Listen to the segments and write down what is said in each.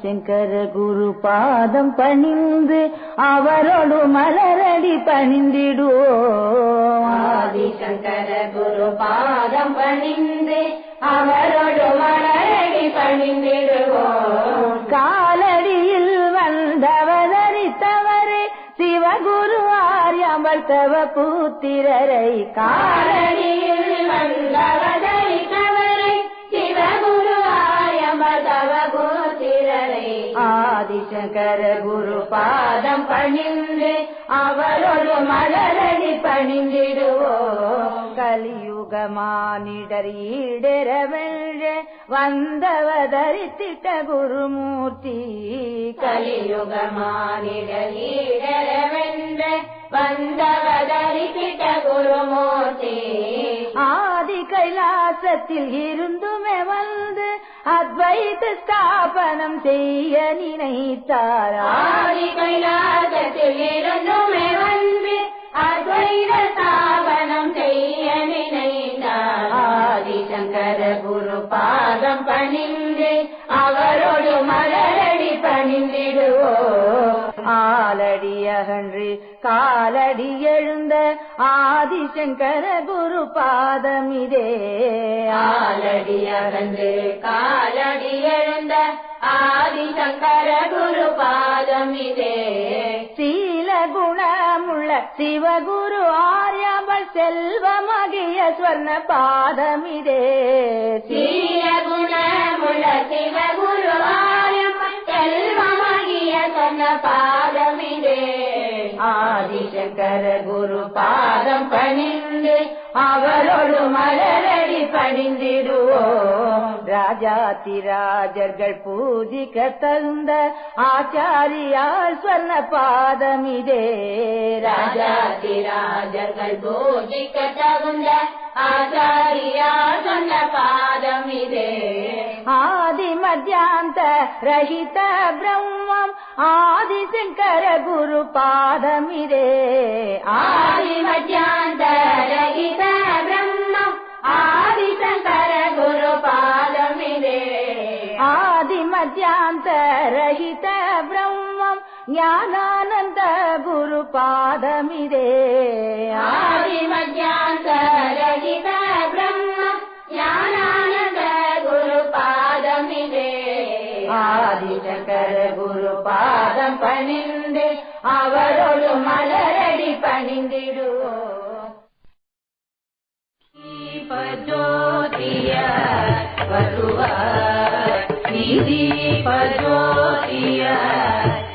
ஆதிசங்கர குரு பாதம் பணிந்து அவரோடு மலரடி பணிந்திடுவோம். ஆதிசங்கர குரு பாதம் பணிந்து அவரோடு மலரடி பணிந்திடுவோம். காலடியில் வந்தவதரித்தவரே சிவகுரு ஆர்யம்பர்த்தவ புத்திரரை. காலடியில் வந்தவதரித்தவரை சிவகுரு ஆர்யம்பர்த்தவ புத்திரரை. ஆதிசங்கர குரு பாதம் பணிந்து அவரோடு மலரடி பணிந்திடுவோம். கலியுக மானிடர் ஈடெரவென்ற வந்தவதரித்திட்ட குருமூர்த்தி. கலியுக மானிடர் ஈடெரவென்ற வந்தவதரித்திட்ட குருமூர்த்தி. ஆதி கைலாசத்தில் இருந்துமே வந்து அத்வைத ஸ்தாபனம் செய்ய நினைத்தார். ஆதி கைலாசத்தில் இருந்துமே வந்து அத்வைத ஸ்தாபனம் செய்ய நினைத்தார். ஆதிசங்கர குரு பாதம் பணிந்து அவரோடு மலரடி பணிந்திடுவோம். ஆலடி அகன்று காலடி எழுந்த ஆதிசங்கர குரு பாதமிதே. ஆலடி அகன்று காலடி எழுந்த ஆதிசங்கர குரு பாதமிதே. சீல குணமுள்ள சிவகுரு ஆர்யம்பர் செல்வமகிய ஸ்வர்ண பாதமிதே. சீல குணமுள்ள சிவகுரு ஆர்யம்பர் செல்வமகிய ஸ்வர்ண பாதமிதே. ஆதிசங்கர குரு பாதம் பணிந்து அவரோடு மலரடி பணிந்திடுவோம். ராஜாதிராஜர்கள் பூஜிக்க தகுந்த ஆச்சாரியால் ஸ்வர்ண பாதமிதே. ராஜாதிராஜர்கள் பூஜிக்க தகுந்த ஆச்சாரியால் சொன்ன பாதமிதே. ஆதி மத்தியாந்த ரஹித பிரம்மம் ஆதிசங்கர குரு பாதமிதே. ஆதி மத்தியாந்த ரஹித பிரம்மம் ஆதிசங்கர குரு பாதமிதே. ஆதி மத்தியாந்த ரஹித பிரம்மம் ஞானானந்த குரு பாதமிதே. ஆதி மத்தியாந்த ரஹித பிரம்மம் ஞானானந்த குரு பாதமிதே. ஆதிசங்கர குரு பாதம் பணிந்து அவரோடு மலரடி பணிந்திடுவோம். தீபஜோதிய வருவார், தீபஜோதிய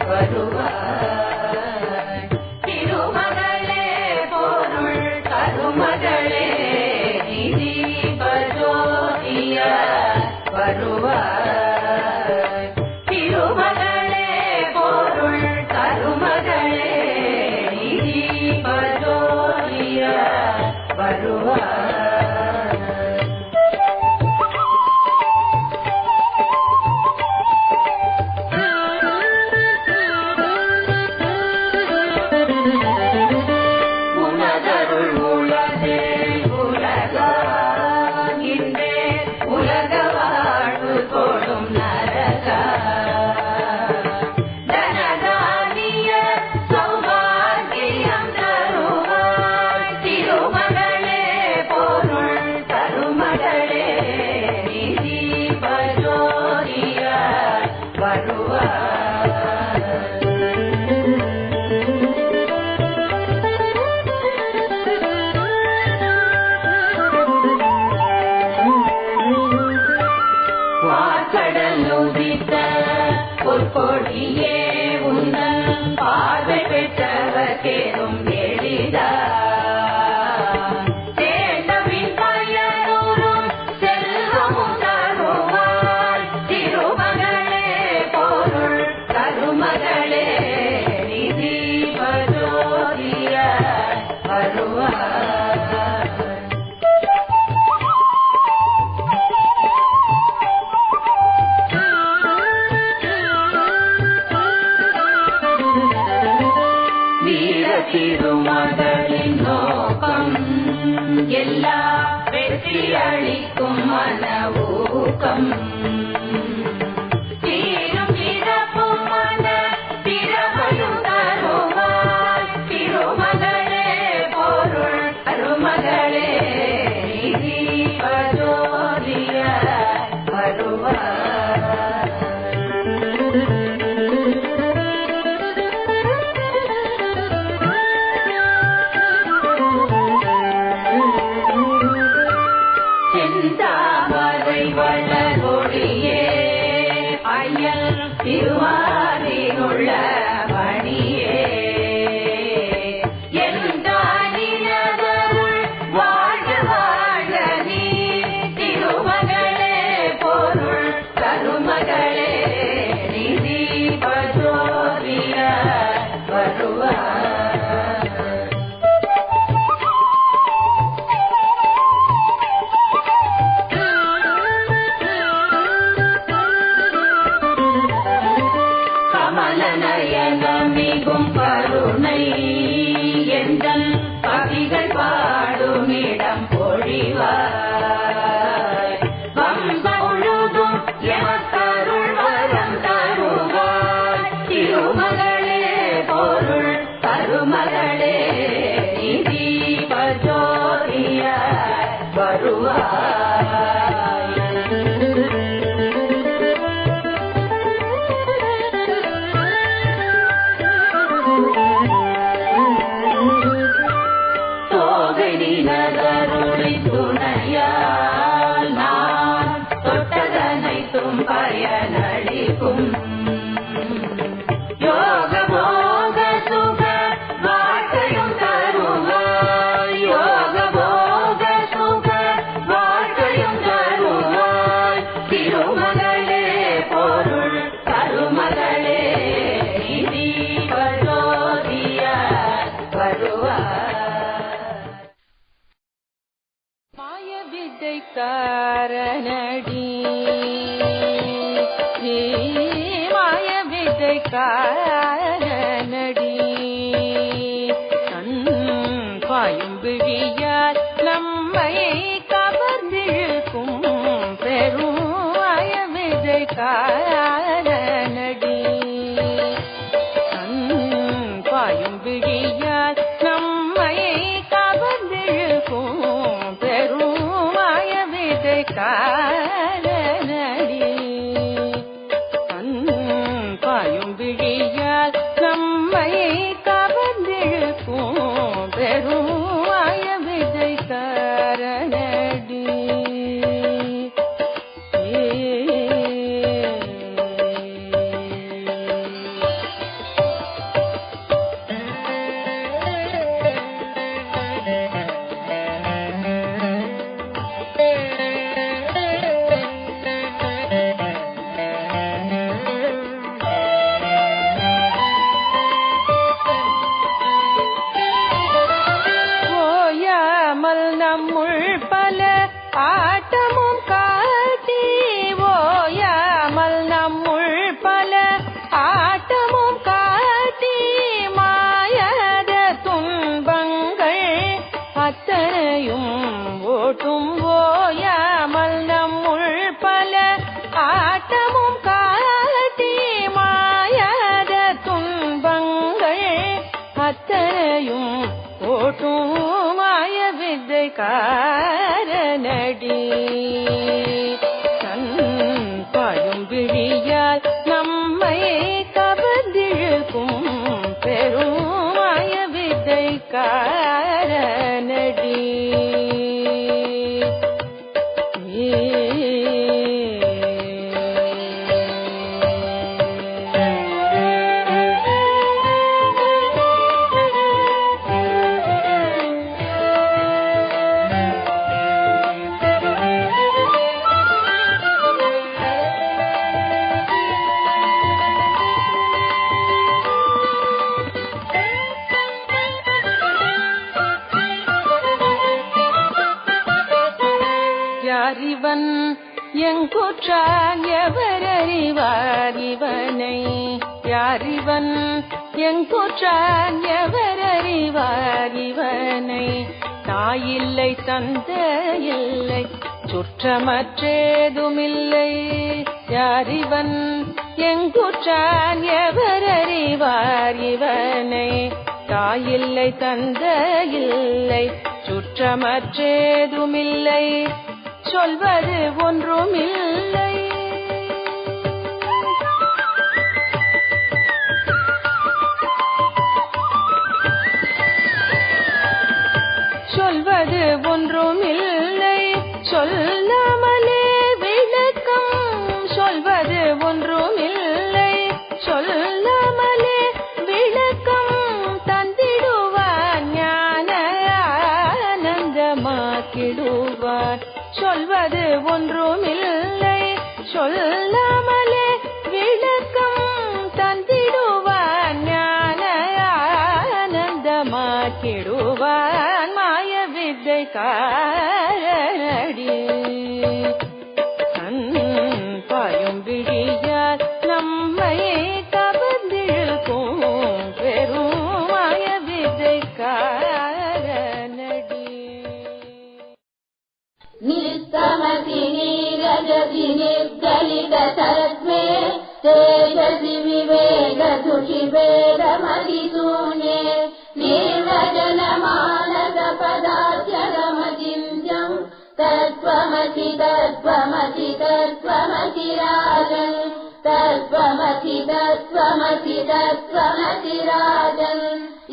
வருவார். திருமகளே பொருள் கருமகளே தீபஜோதிய வருவார். திருமகளே பொருள் கருமகளே தீபஜோதிய வருவார். பொற்கொடியே உந்தன் பார்வை பெற்றவர்க்கேதும் எளிதா. சேர்ந்தபின் பயனூரும் செல்வமும் தருவாய். திருமகளே பொருள் கருமகளே நிதி பஜோதிய வருவாய். திருமகளின் நோக்கம் எல்லா வெற்றி அளிக்கும் மன ஊக்கம். தீரும் மிகும் கருணை எந்தன் கவிகள் பாடுமிடம் பொழிவாய் வம்சம் முழுதும் எமக்கருள் வரம் தருவாய் திருமகளே பொருள் கருமகளே நிதி பஜோதிய வருவாய் நகருளை துணையால் நான் தொட்டதனைத்தும் பயனளிக்கும் யோக போக சுக வாழ்க்கையும் தருவாய் யோக போக சுக வாழ்க்கையும் தருவாய் திருமகளே பொருள் கருமகளே நிதி பஜோதிய வருவாய் காரணடி மாய விதை காரணடி பாயும் விழியால் நம்மை கவர்ந்திழுக்கும் பெரும் மாய விதை காரணடி பாயும் விழியால் நம்மை கவர்ந்திழுக்கும் பெரும் காரணடி பாயும் விழியால் நம்மை கவர்ந்திழுக்கும் பெரும் மாய விதை காரணடி நம்முள் பல ஆட்டமும் காட்டி ஓயாமல் நம்முள் பல ஆட்டமும் காட்டி மாயாத துன்பங்கள் அத்தனையும் ஓட்டும் ஓயாமல் நம்முள் பல ஆட்டமும் காட்டி மாயாத துன்பங்கள் அத்தனையும் ஓட்டும் மாய வித்தை காரணடி பாயும் விழியால் நம்மை கவர்ந்திழுக்கும் பெரும் மாய வித்தை காரணடி யாரிவன் எங்குற்றான் எவரறிவார் இவனை யாரிவன் எங்குற்றான் எவரறிவார் இவனை தாயில்லை தந்தையில்லை சுற்றமற்றேதுமில்லை யாரிவன் எங்குற்றான் எவரறிவார் இவனை தாயில்லை தந்தையில்லை சுற்றமற்றேதுமில்லை சொல்வது ஒன்றுமில்லை சொல்வது ஒன்றுமில்லை சொல்லாமலே விளக்கம் சொல்வது ஒன்றுமில்லை சொல்லாமலே விளக்கம் தந்திடுவார் ஞான ஆனந்தமாக்கிடுவார் சொல்வது ஒன்றுமில்லை சொல்லாமலே விளக்கம் தந்திடுவார் ஞான ஆனந்தமாக்கிடுவார் மாய வித்தை वक्षसि विवेकसुषिवेदमधिशून्ये निर्वचनमानसपदाक्षरमचिन्त्यम् तत्त्वमसि तत्त्वमसि तत्त्वमसि राजन् तत्त्वमसि तत्त्वमसि तत्त्वमसि राजन्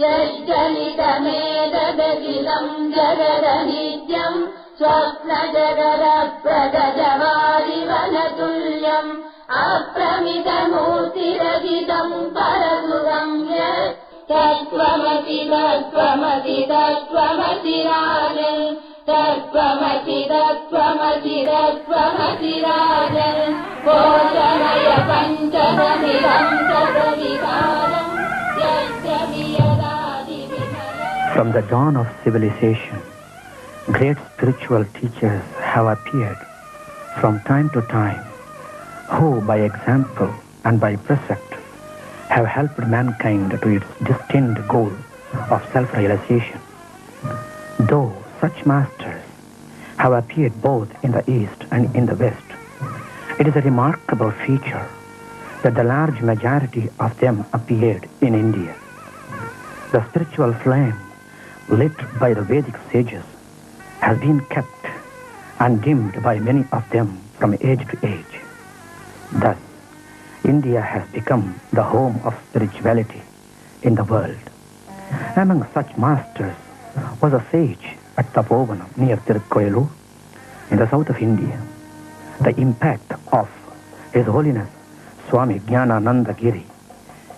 यश्चलितमेतदखिलम् जगदनित्यम् स्वप्नजगदप्रगजवादिवनतुल्यम् अप्रमितमूर्तिरहितम् परसुरम् यत् तत्त्वमसि तत्त्वमसि तत्त्वमसि राजन् तत्त्वमसि तत्त्वमसि तत्त्वमसि राजन् कोशमय पञ्चदमिदम् तदविकारम् यस्य वियदादिविमलम्. From the dawn of civilization, great spiritual teachers have appeared from time to time who, by example and by precept, have helped mankind to its destined goal of self-realization. Though such masters have appeared both in the East and in the West, it is a remarkable feature that the large majority of them appeared in India. The spiritual flame lit by the Vedic sages has been kept undimmed by many of them from age to age. Thus, India has become the home of spirituality in the world. Among such masters was a sage at Tapovanam near Tirukkoyalur in the south of India. The impact of His Holiness Swami Jnanananda Giri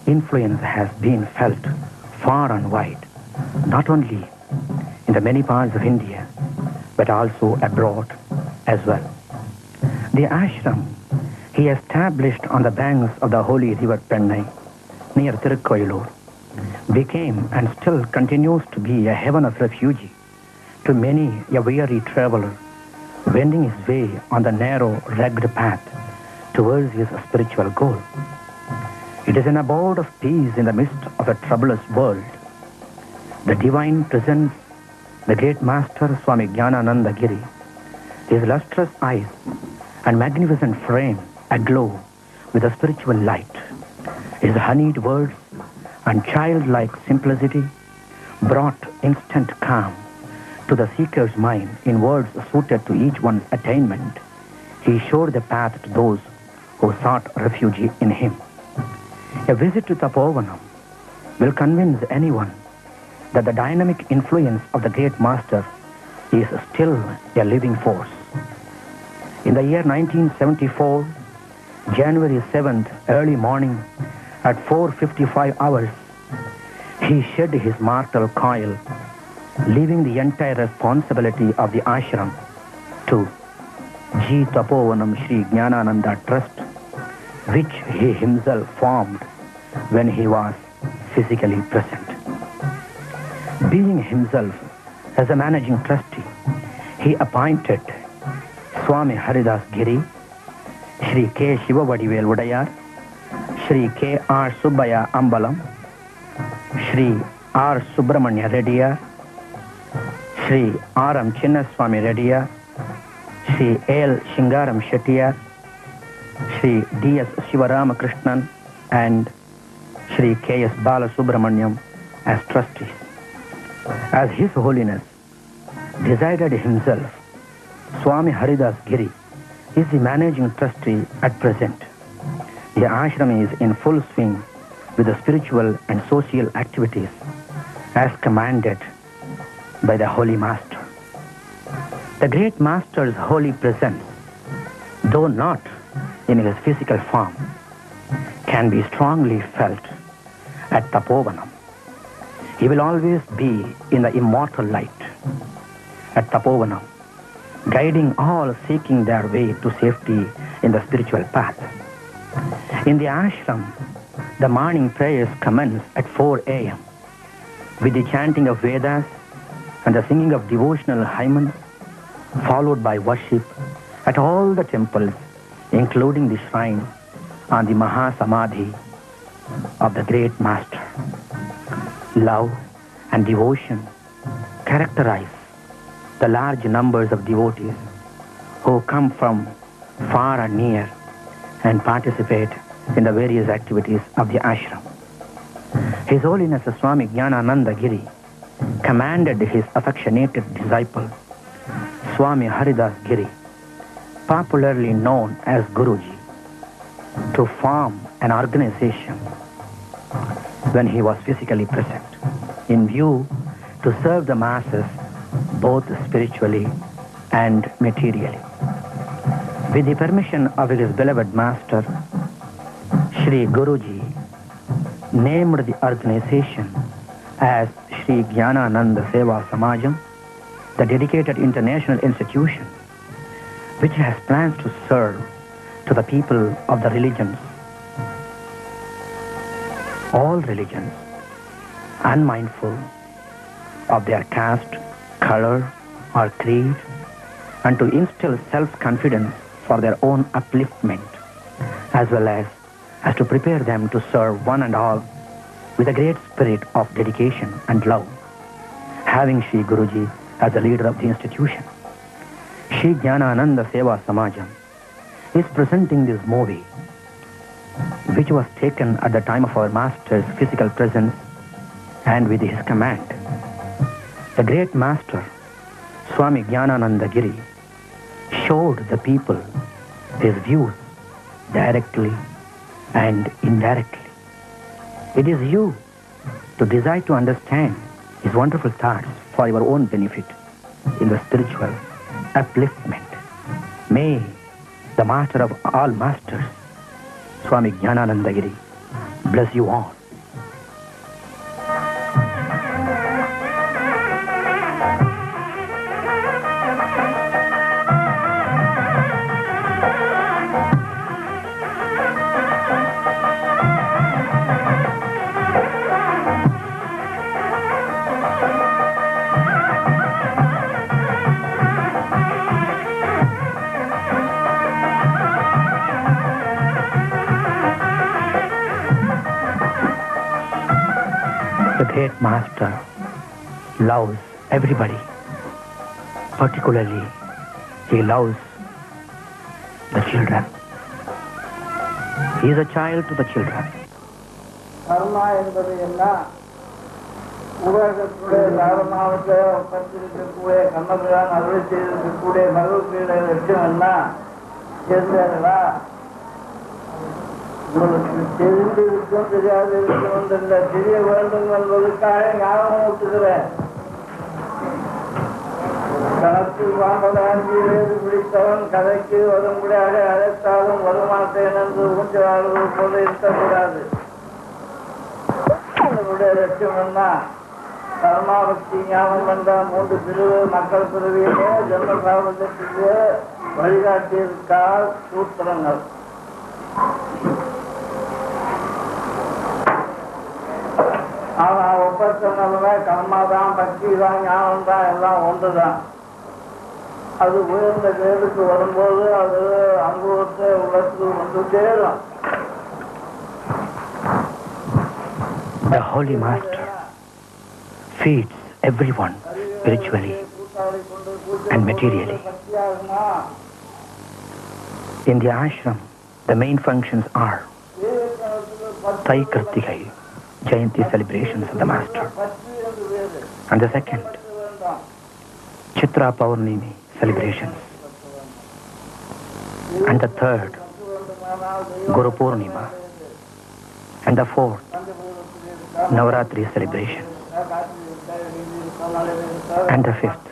influence has been felt far and wide, not only in the many parts of India, but also abroad as well. The ashram he established on the banks of the holy river Pennai near Tirukkoyalur became and still continues to be a heaven of refuge to many a weary traveler wending his way on the narrow, rugged path towards his spiritual goal. It is an abode of peace in the midst of a troublous world. The divine presence, the great master Swami Jnanananda Giri, his lustrous eyes and magnificent frame aglow with a spiritual light. His honeyed words and childlike simplicity brought instant calm to the seeker's mind in words suited to each one's attainment. He showed the path to those who sought refuge in him. A visit to Tapovanam will convince anyone that the dynamic influence of the great master is still a living force. In the year 1974, January 7th, early morning, at 4:55 hours, he shed his mortal coil, leaving the entire responsibility of the ashram to G. Tapovanam Sri Jnanananda Trust, which he himself formed when he was physically present. Being himself as a managing trustee, he appointed Swami Haridas Giri, Shri K. Shivavadivel Udayar, Shri K. R. Subbaya Ambalam, Shri R. Subramanya Reddyar, Shri R. M. Chinnaswamy Reddyar, Shri L. Shingaram Shettyar, Shri D. S. Shivaramakrishnan, and Shri K. S. Balasubramanyam as trustees. As His Holiness decided himself, Swami Haridas Giri is the managing trustee at present. The ashram is in full swing with the spiritual and social activities as commanded by the Holy Master. The great Master's holy presence, though not in his physical form, can be strongly felt at Tapovanam. He will always be in the immortal light at Tapovanam, guiding all seeking their way to safety in the spiritual path. In the ashram, the morning prayers commence at 4 a.m. with the chanting of Vedas and the singing of devotional hymns, followed by worship at all the temples, including the shrine on the Mahasamadhi of the great Master. Love and devotion characterize the large numbers of devotees who come from far and near and participate in the various activities of the ashram. His Holiness Swami Jnanananda Giri commanded his affectionate disciple, Swami Haridas Giri, popularly known as Guruji, to form an organization when he was physically present, in view to serve the masses both spiritually and materially. With the permission of his beloved master, Shri Guruji named the organization as Shri Jnanananda Seva Samajam, the dedicated international institution which has plans to serve to the people of the religions, all religions, unmindful of their caste, color, or creed, and to instill self-confidence for their own upliftment, as well as to prepare them to serve one and all with a great spirit of dedication and love, having Shri Guruji as the leader of the institution. Shri Jnanananda Seva Samajam is presenting this movie, which was taken at the time of our master's physical presence and with his command. The great master, Swami Jnanananda Giri, showed the people his views directly and indirectly. It is you to desire to understand his wonderful thoughts for your own benefit in the spiritual upliftment. May the master of all masters, Swami Jnanananda Giri, bless you all. The great master loves everybody. Particularly, he loves the children. He is a child to the children. கர்மா என்பது என்ன? உலகத்துடைய தாரணாவத்தை பற்றிருக்கக்கூடிய கண்ணபிரான் அருளை செய்திருக்கக்கூடிய பகவத்கீதை லட்சியம் என்ன? தெரிஞ்சார்களா? உங்களுக்கு தெரிந்திருக்கும் தெரியாது இருக்கும் என்றில்லை, தெரிய வேண்டும் என்பதற்காக ஞாபகம் ஊட்டுகிறேன். கணத்தில் பாம்பதாஞ்சியிலே பிடித்தவன் கதைக்கு வரும்படியாக அழைத்தாலும் வருமாட்டேன் என்று ஊஞ்சலாடுவது போல இருக்கக்கூடாது. என்னுடைய லட்சியம் என்ன? கர்மாபக்தி ஞானம் என்ற 3 பிரிவு மக்கள் பிரிவிலே ஜென்ம சாபத்திற்கு வழிகாட்டியிருக்கார் சூத்திரங்கள். ஆனா ஒப்பந்தமே கர்மாதான், பக்தி தான், ஞானம் தான், எல்லாம் ஒன்றுதான். அது உயர்ந்த பேருக்கு வரும்போது அது அனுபவத்தை உள்ளத்துக்கு வந்து சேரும். The Holy Master feeds everyone spiritually and materially. In the ashram, the main functions are Thai Kartikai, Jayanti celebrations of the Master, and the second, Chitra Paurnimi celebrations, and the third, Guru Purnima, and the fourth, Navaratri celebrations, and the fifth,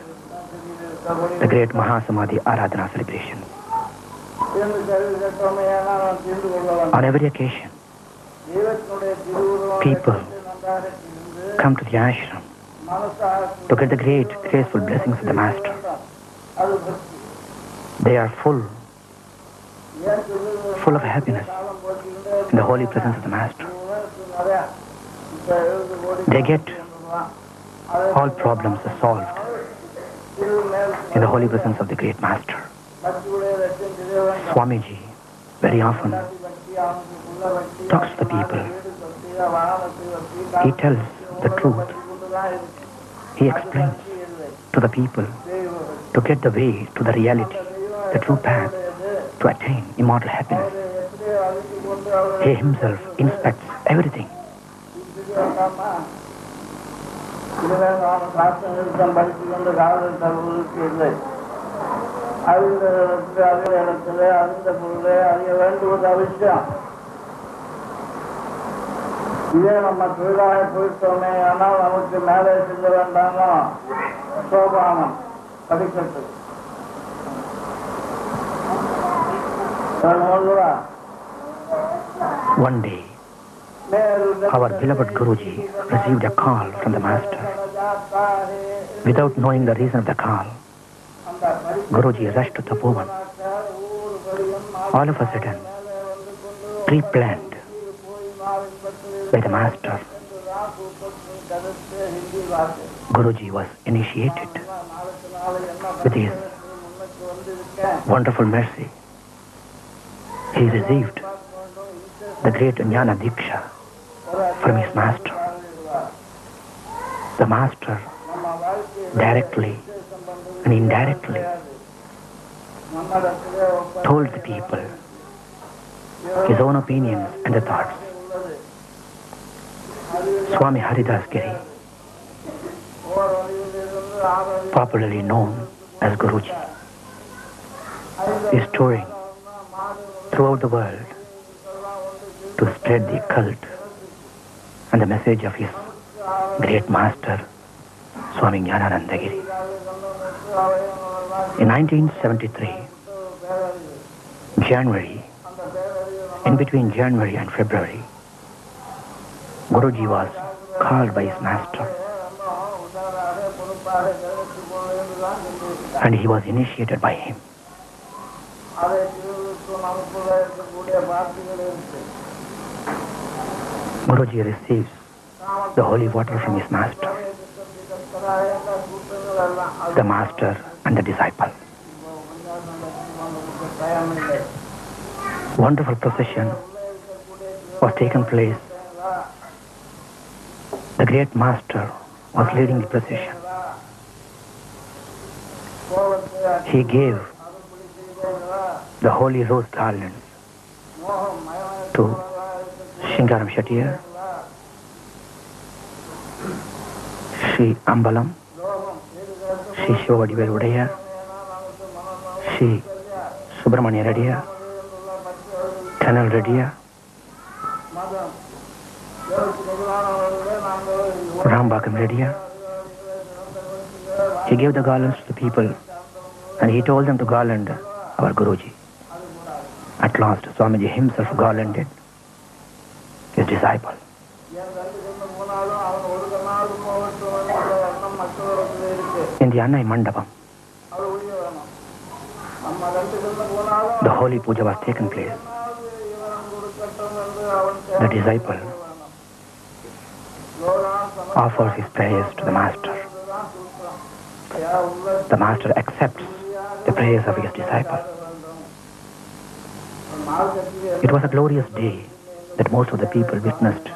the great Mahasamadhi Aradhana celebrations. On every occasion, people come to the ashram to get the great, graceful blessings of the Master. They are full of happiness in the holy presence of the Master. They get all problems solved in the holy presence of the great Master. Swamiji very often talks to the people. He tells the truth. He explains to the people to get the way to the reality, the true path, to attain immortal happiness. He himself inspects everything. இதே நம்ம தொழிலாக போயிட்டோமே ஆனால் நமக்கு மேலே செல்ல வேண்டாமோ சோபானம் படிக்கட்டு One day, our beloved Guruji received a call from the Master. Without knowing the reason of the call, Guruji rushed to Tapovan. All of a sudden, pre-planned by the Master, Guruji was initiated with his wonderful mercy. He received the great Jnana Diksha from his Master. The Master directly and indirectly told the people his own opinions and the thoughts. Swami Haridas Giri, popularly known as Guruji, is touring throughout the world to spread the cult and the message of his great master, Swami Jnanananda Giri. In 1973, January, in between January and February, Guruji was called by his master and he was initiated by him. Guruji receives the holy water from his master, the master and the disciple. Wonderful procession was taken place. The great master was leading the procession. He gave the holy rose garlands to Shingaram Shettiar, Sri Ambalam, Sri Shivavadivel Udayar, Sri Subramanya Reddyar, Kanal Reddyar, Rambakam Reddyar. He gave the garlands to the people and he told them to garland our Guruji. At last, Swamiji himself garlanded his disciple. In the Annai Mandapam, the holy puja was taken place. The disciple offers his prayers to the master. The master accepts the prayers of his disciple. It was a glorious day that most of the people witnessed.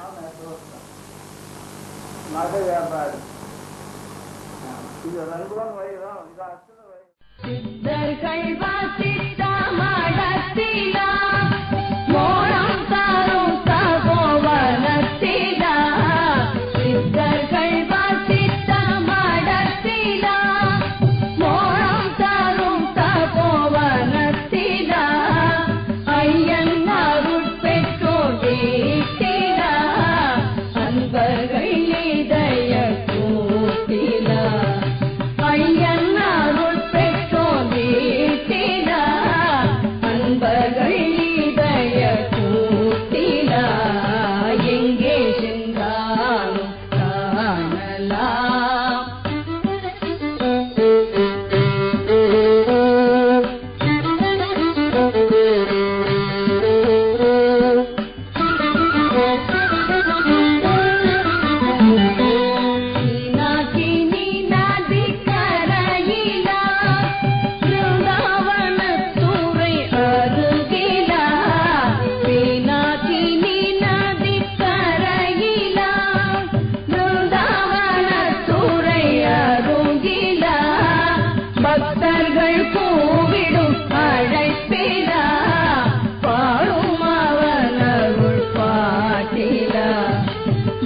ஐயன் அருள் பெற்றோம் வீட்டிலா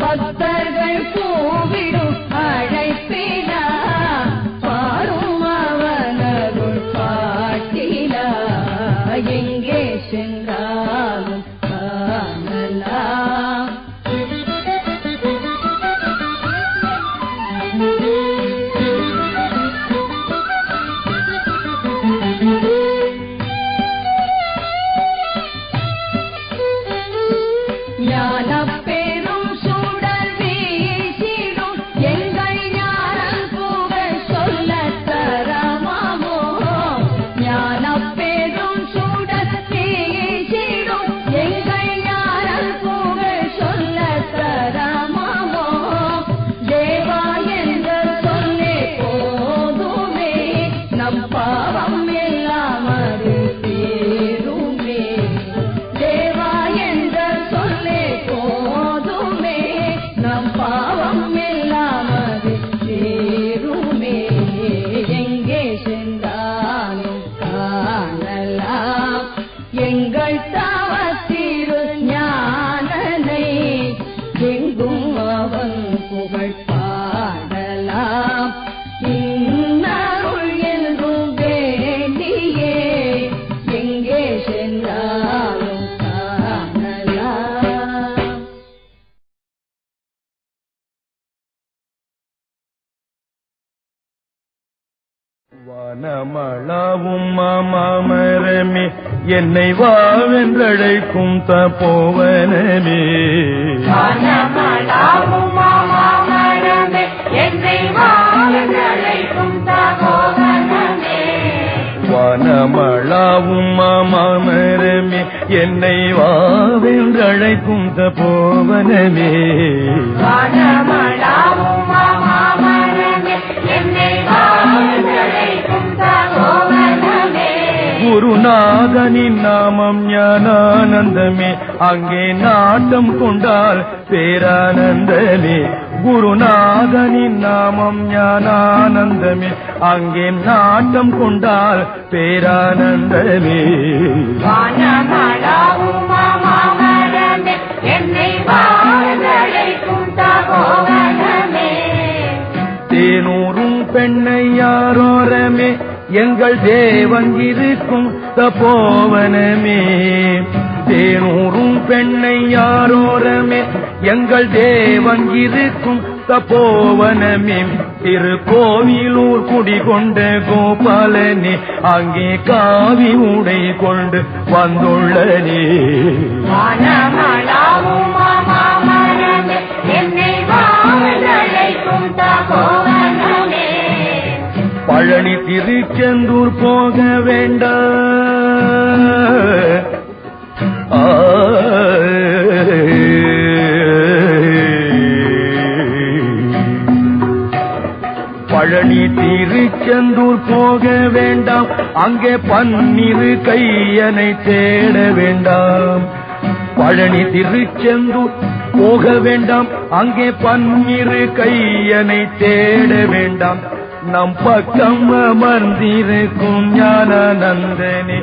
பக்தர்கள் கூவிடும் அழைப்பிலா பாரும் அவனருள் பாட்டிலா எங்கே சென்றாலும் காணலாம். ஞானப்பெரும் சுடர் வீசிடும் எங்கள் ஞானம் புகழ் சொல்லத் தரமாமோ. ஞானப்பெரும் சுடர் வீசிடும் எங்கள் ஞானம் புகழ் சொல்லத் தரமாமோ. தேவா என்ற சொல்லே போதுமே நம் பாவம் எல்லாம் அது தீருமே. தேவா என்ற சொல்லே போதுமே நம் பாவம் எல்லாம் அது தீருமே. எங்கே சென்றாலும் காணலாம் எங்கள் தவத்திரு ஞானனை. எங்கும் அவன் புகழ் பாடலாம் இன்னருள் என்றும் வேண்டியே. எங்கே சென்றாலும் காணலாம். வனமளவும் மாமரமே என்னை வாவென்றழைக்கும் தபோவனமே. வனமளவும் மாமரமே என்னை வாவென்றழைக்கும் தபோவனமே. வனமளவும் மாமரமே என்னை வாவென்றழைக்கும் தபோவனமே. வனமளவும் மாமரமே என்னை வாவென்றழைக்கும் தபோவனமே. குருநாதனின் நாமம் ஞானானந்தமே அங்கே நாட்டம் கொண்டால் பேரானந்தமே. குருநாதனின் நாமம் ஞானானந்தமே அங்கே நாட்டம் கொண்டால் பேரானந்தமே. வனமளவும் மாமரமே என்னை வாவென்றழைக்கும் தபோவனமே. தேனூரும் பெண்ணை யாரோரமே எங்கள் தேவன் இருக்கும் தபோவனமே. தேனூரும் பெண்ணை யாரோரமே எங்கள் தேவன் இருக்கும் தபோவனமே. திருக்கோவிலூர் குடிகொண்ட கோபாலனே அங்கே காவி உடை கொண்டு வந்துள்ளனே. வனமளவும் மாமரமே என்னை வாவென்றழைக்கும் தபோவனமே. பழனி திருச்செந்தூர் போக வேண்டாம். பழனி திருச்செந்தூர் போக வேண்டாம் அங்கே பன்னிரு கையனை தேட வேண்டாம். பழனி திருச்செந்தூர் போக வேண்டாம் அங்கே பன்னிரு கையனை தேட வேண்டாம். நம் பக்கம் அமர்ந்திருக்கும் ஞானானந்தனே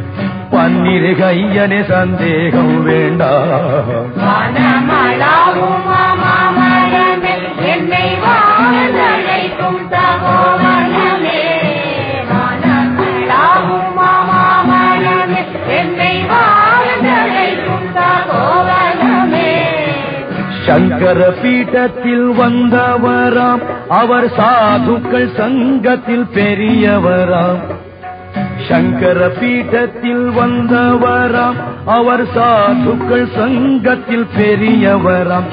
பன்னிரு கையனே சந்தேகம் வேண்டாம். வனமளவும் மாமரமே என்னை வாவென்றழைக்கும் தபோவனமே. வனமளவும் மாமரமே என்னை வாவென்றழைக்கும் தபோவனமே. சங்கர பீட்டத்தில் வந்தவராம் அவர் சாதுக்கள் சங்கத்தில் பெரியவராம். சங்கர பீட்டத்தில் வந்தவராம் அவர் சாதுக்கள் சங்கத்தில் பெரியவராம்.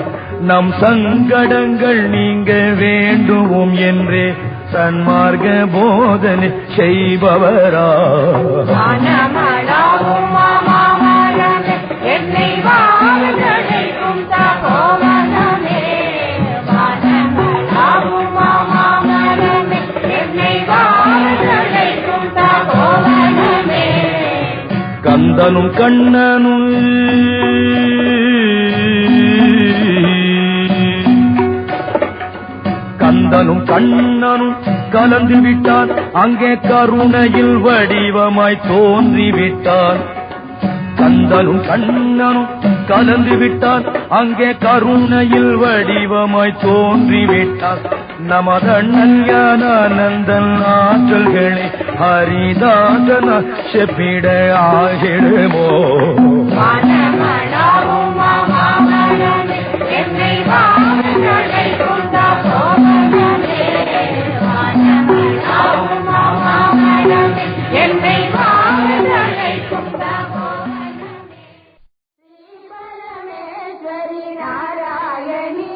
நம் சங்கடங்கள் நீங்க வேண்டுவோம் என்றே சன்மார்க்க போதனை செய்பவராம். வனமளவும் மாமரமே என்னை வாவென்றழைக்கும் தபோவனமே. வனமளவும் மாமரமே என்னை வாவென்றழைக்கும் தபோவனமே. கந்தனும் கண்ணனும் கந்தனும் கண்ணனும் கலந்து விட்டான் அங்கே கருணையில் வடிவமாய் தோன்றிவிட்டான். கந்தனும் கண்ணனும் கலந்து விட்டார் அங்கே கருணையில் வடிவமாய் தோன்றிவிட்டார் நமதண்ணன் ஞானானந்தன் ஆற்றல்களை ஹரிதாசன செப்பிட ஆகிடுமோ மனமளாவும் மாமரமே என்னை வாழலைக்கும் தபோவனமே மனமளாவும் மாமரமே என்னை வாழலைக்கும் தபோவனமே பரமேஸ்வரி நாராயணி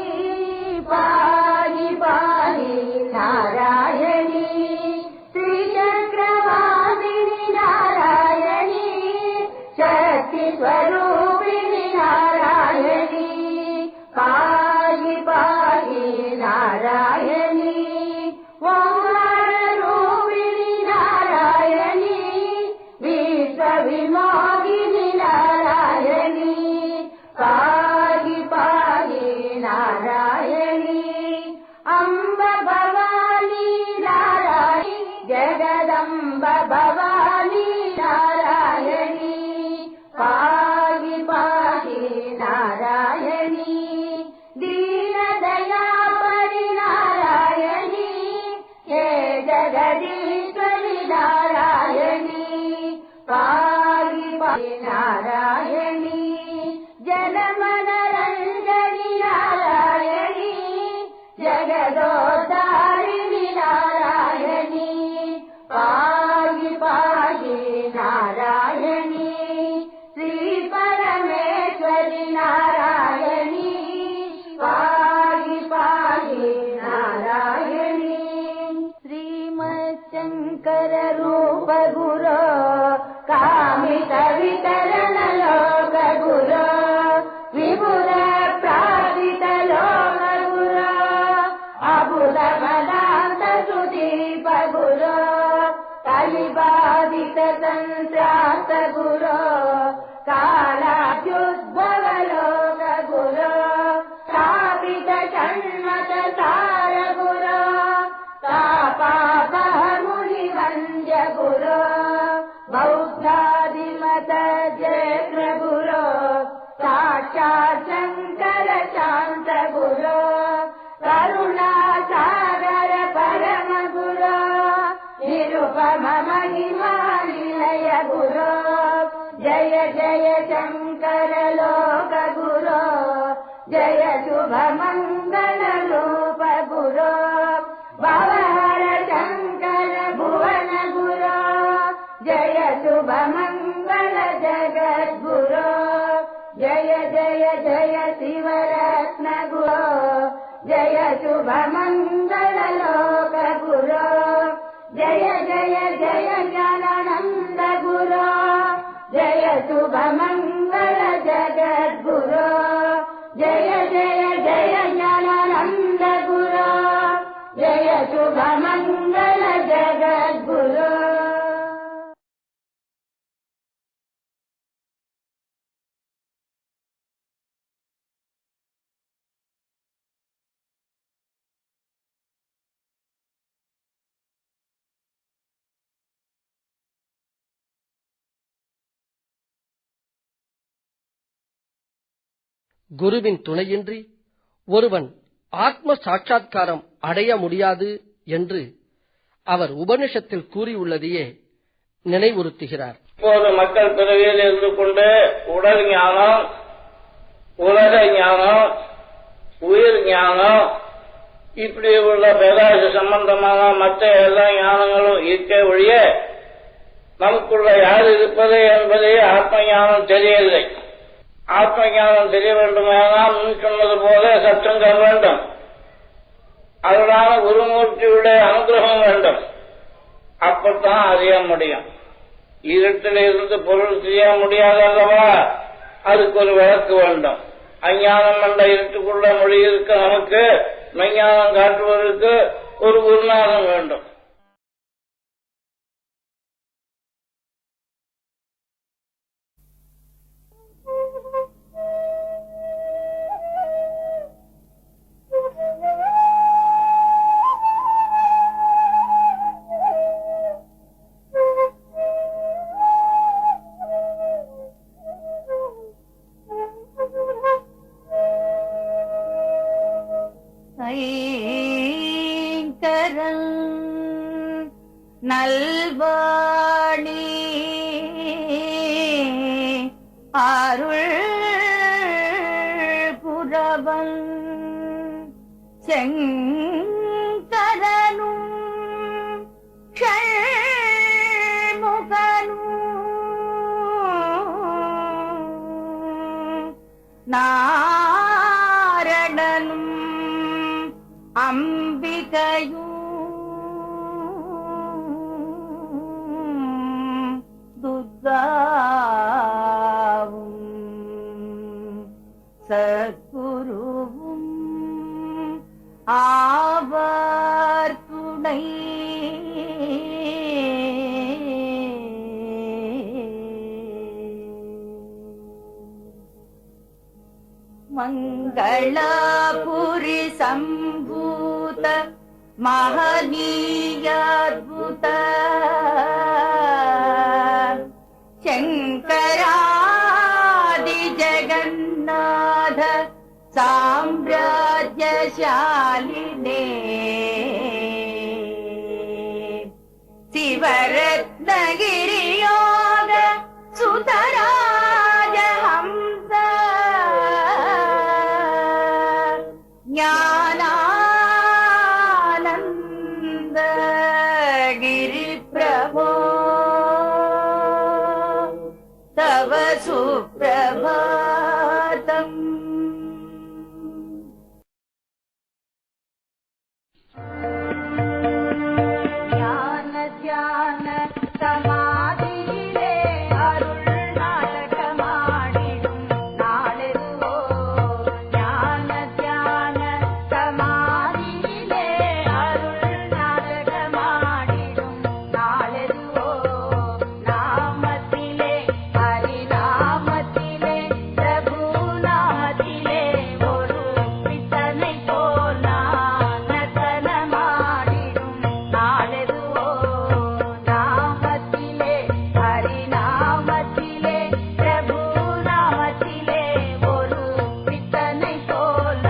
பாகி பாகி நாராயணி ஸ்ரீ சக்கரவாசினி நாராயணி சக்தி ஸ்வரூபிணி நாராயணி பாகி பாகி நாராயணி ஓங்காரூபிணி நாராயணி விஸ்வவிமோகினி நாராயணி பாகி பாகி நாராயணி அம்ப பவானி நாராயணி ஜெகதம்ப பவானி நாராயணி பாகி பாகி நாராயணி दीनदयापरि नारायणी हे जगदीश्वरि नारायणी पाहि पाहि नारायणी जनमनरञ्जनि नारायणी जगदोद्धारिणि नारायणी पाहि पाहि नारायणी श्री परमेश्वरि नारायणी पाहि पाहि नारायणी श्रीमच्शङ्कर रूप गुरो कामित वितरण लोक गुरो विपुल प्रापित लोक गुरो अबुध पदान्त सुदीप गुरो कलिबाधित संत्रास्त गुरो कालाद्युद्भव लोक गुरो स्थापित षण्मत सार गुरो तापापह मुनिवन्द्य गुरो बौद्धादिमत जयग्र गुरो साक्षात् शङ्कर शान्त गुरो करुणासागर परम गुरो निरुपम महिमा निलय गुरो जय जय शङ्कर लोक गुरो जय शुभ मङ्गल रूप गुरो भवहर शङ्कर भुवन गुरो जय शुभ मङ्गल जगद्गुरो जय जय जय शिवरत्न गुरो जय शुभ मङ्गल लोक गुरो जय जय जय ज्ञानानन्द गुरो जय शुभ मङ्गल जगद्गुरो जय जय जय ज्ञानानन्द गुरो जय शुभ मङ्गल जगद्गुरो குருவின் துணையின்றி ஒருவன் ஆத்ம சாட்சா்காரம் அடைய முடியாது என்று அவர் உபனிஷத்தில் கூறியுள்ளதையே நினைவுறுத்துகிறார். இப்போது மக்கள் பிறவியில் இருந்து கொண்டு உடல் ஞானம், உலக ஞானம், உயிர் ஞானம், இப்படி உள்ள பேராச சம்பந்தமான மற்ற எல்லா ஞானங்களும் இருக்க ஒழிய நமக்குள்ள யார் இருப்பது என்பதே ஆத்ம ஞானம் தெரியவில்லை. ஆத்ம ஞானம் தெரிய வேண்டுமானால் முன் சொன்னது போல சத்சங்கம் வேண்டும், அதனால குருமூர்த்தியுடைய அனுகிரகம் வேண்டும். அப்பத்தான் அறிய முடியும். இருட்டில் இருந்து பொருள் செய்ய முடியாதல்லவா, அதுக்கு ஒரு விளக்கு வேண்டும். அஞ்ஞானம் என்ற இருட்டுக்குள்ள மொழி இருக்க நமக்கு மெஞ்ஞானம் காட்டுவதற்கு ஒரு குருநாதன் வேண்டும். ஐங்கரன் நல்வாணி அருள் புரவன் செங்கரனும் நாரணனும் அம்பிகையும் துர்காவும் சத்குருவும் ஆவர் துணை மங்களபுரி சம்பூத மகனீயாத்புத சங்கராதி ஜெகநாத சாம்ராஜ்யசாலினே சிவரத்னகிரியோக சுதராஜ ஹம்ச ஞானானந்த கிரி பிரபோ தவ சுப்ரபாதம். ஞான தியான சமாதியிலே அருள் நாடகமாடிடும் நாளெதுவோ. ஞான தியான சமாதியிலே அருள் நாடகமாடிடும் நாளெதுவோ. நாமத்திலே ஹரிநாமத்திலே பிரபு நாமத்திலே ஒரு பித்தனை போல் நர்த்தனமாடிடும் நாளெதுவோ. நாமத்திலே ஹரிநாமத்திலே பிரபு நாமத்திலே ஒரு பித்தனை போல்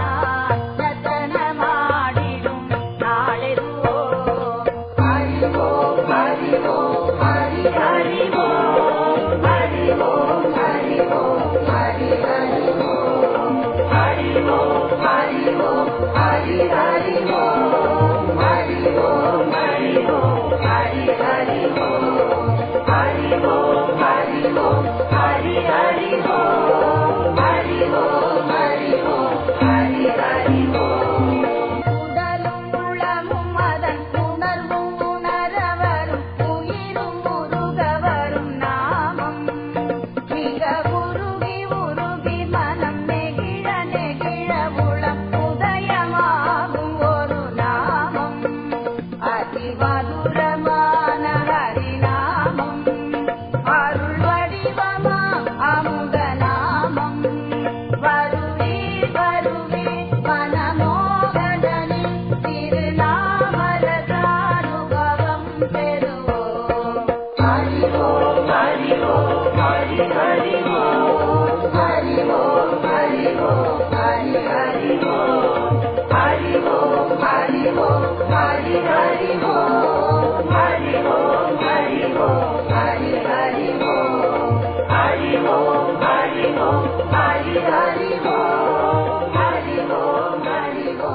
நர்த்தனமாடிடும் நாளெதுவோ. ஹரிவோ ஹரிவோ ஹரி ஹரிவோ ஹரிவோ ஹரிவோ ஹரி ஹரிவோ ஹரிவோ ஹரிவோ ஹரி ஹரிவோ ஹரிவோ ஹரிவோ ஹரி ஹரிவோ ஹரிவோ ஹரிவோ ஹரி ஹரிவோ ஹரிவோ ஹரிவோ ஹரி ஹரிவோ. உடலும் உளமும் அதன் உணர்வும் உணரவரும் உயிரும் உருகவரும் நாமம். மிக உருகி உருகி மனம் நெகிழ நெகிழ உளம் உதயமாகும் ஒரு நாமம். அதிமதுரமான ஹரிநாமம் அருள் வடிவமா அமுத நாமம். வருவே வருவே மனமோகனி திருநாமரசானுபவம் பெறுவோம். ஹரிவோ ஹரிவோ ஹரி ஹரிவோ ஹரிவோ ஹரிவோ ஹரி ஹரிவோ ஹரிவோ ஹரிவோ ஹரி ஹரிவோ ஹரிவோ ஹரிவோ ஹரி ஹரிவோ ஹரிவோ ஹரிவோ ஹரி ஹரிவோ ஹரிவோ ஹரிவோ